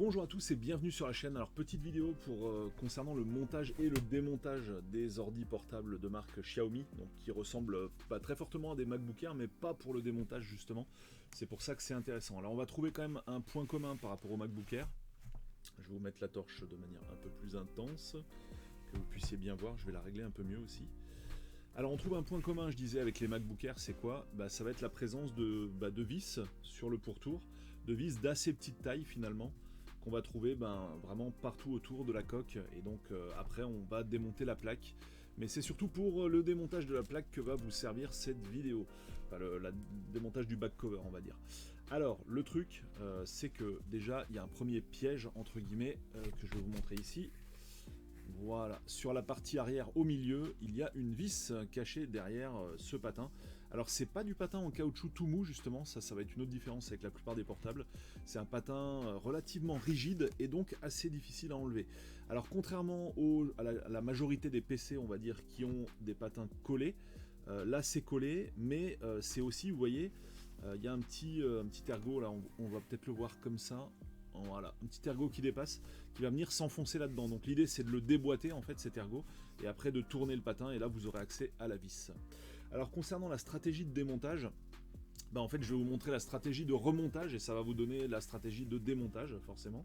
Bonjour à tous et bienvenue sur la chaîne. Alors petite vidéo concernant le montage et le démontage des ordi portables de marque Xiaomi, donc qui ressemblent très fortement à des MacBook Air, mais pas pour le démontage justement. C'est pour ça que c'est intéressant. Alors on va trouver quand même un point commun par rapport au MacBook Air. Je vais vous mettre la torche de manière un peu plus intense, que vous puissiez bien voir. Je vais la régler un peu mieux aussi. Alors on trouve un point commun, je disais, avec les MacBook Air, c'est quoi? Ça va être la présence de vis sur le pourtour, de vis d'assez petite taille finalement, qu'on va trouver vraiment partout autour de la coque, et donc après on va démonter la plaque. Mais c'est surtout pour le démontage de la plaque que va vous servir cette vidéo, enfin le démontage du back cover on va dire. Alors le truc, c'est que déjà il y a un premier piège entre guillemets que je vais vous montrer ici. Voilà, sur la partie arrière au milieu, il y a une vis cachée derrière ce patin. Alors c'est pas du patin en caoutchouc tout mou justement, ça va être une autre différence avec la plupart des portables. C'est un patin relativement rigide et donc assez difficile à enlever. Alors contrairement à la majorité des PC, on va dire, qui ont des patins collés, là c'est collé, mais c'est aussi, vous voyez, il y a un petit ergot, là on va peut-être le voir comme ça. Voilà, un petit ergot qui dépasse, qui va venir s'enfoncer là-dedans. Donc l'idée c'est de le déboîter en fait cet ergot, et après de tourner le patin, et là vous aurez accès à la vis. Alors concernant la stratégie de démontage, en fait je vais vous montrer la stratégie de remontage, et ça va vous donner la stratégie de démontage forcément.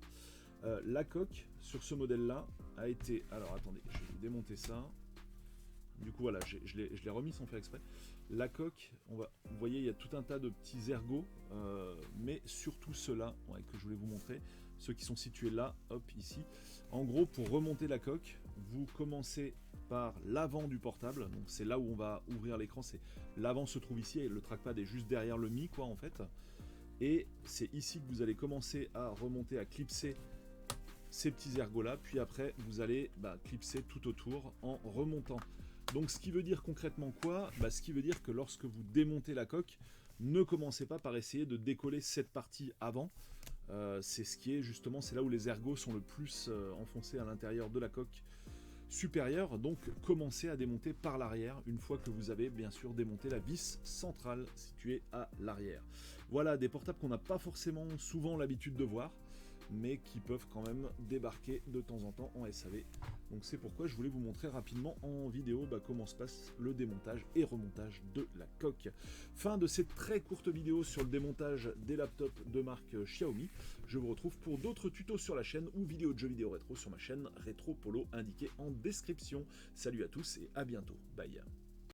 La coque sur ce modèle là a été... Alors attendez, je vais vous démonter ça. Du coup voilà, je l'ai remis sans faire exprès. La coque, vous voyez, il y a tout un tas de petits ergots, mais surtout ceux-là que je voulais vous montrer, ceux qui sont situés là, hop, ici. En gros, pour remonter la coque, vous commencez par l'avant du portable, donc c'est là où on va ouvrir l'écran, c'est l'avant se trouve ici, et le trackpad est juste derrière le Mi, en fait. Et c'est ici que vous allez commencer à remonter, à clipser ces petits ergots là, puis après vous allez clipser tout autour en remontant. Donc ce qui veut dire concrètement quoi? Ce qui veut dire que lorsque vous démontez la coque, ne commencez pas par essayer de décoller cette partie avant. C'est ce qui est justement, c'est là où les ergots sont le plus enfoncés à l'intérieur de la coque supérieure. Donc commencez à démonter par l'arrière, une fois que vous avez bien sûr démonté la vis centrale située à l'arrière. Voilà, des portables qu'on n'a pas forcément souvent l'habitude de voir, mais qui peuvent quand même débarquer de temps en temps en SAV. Donc c'est pourquoi je voulais vous montrer rapidement en vidéo comment se passe le démontage et remontage de la coque. Fin de cette très courte vidéo sur le démontage des laptops de marque Xiaomi. Je vous retrouve pour d'autres tutos sur la chaîne ou vidéos de jeux vidéo rétro sur ma chaîne Rétro Polo indiquée en description. Salut à tous et à bientôt. Bye.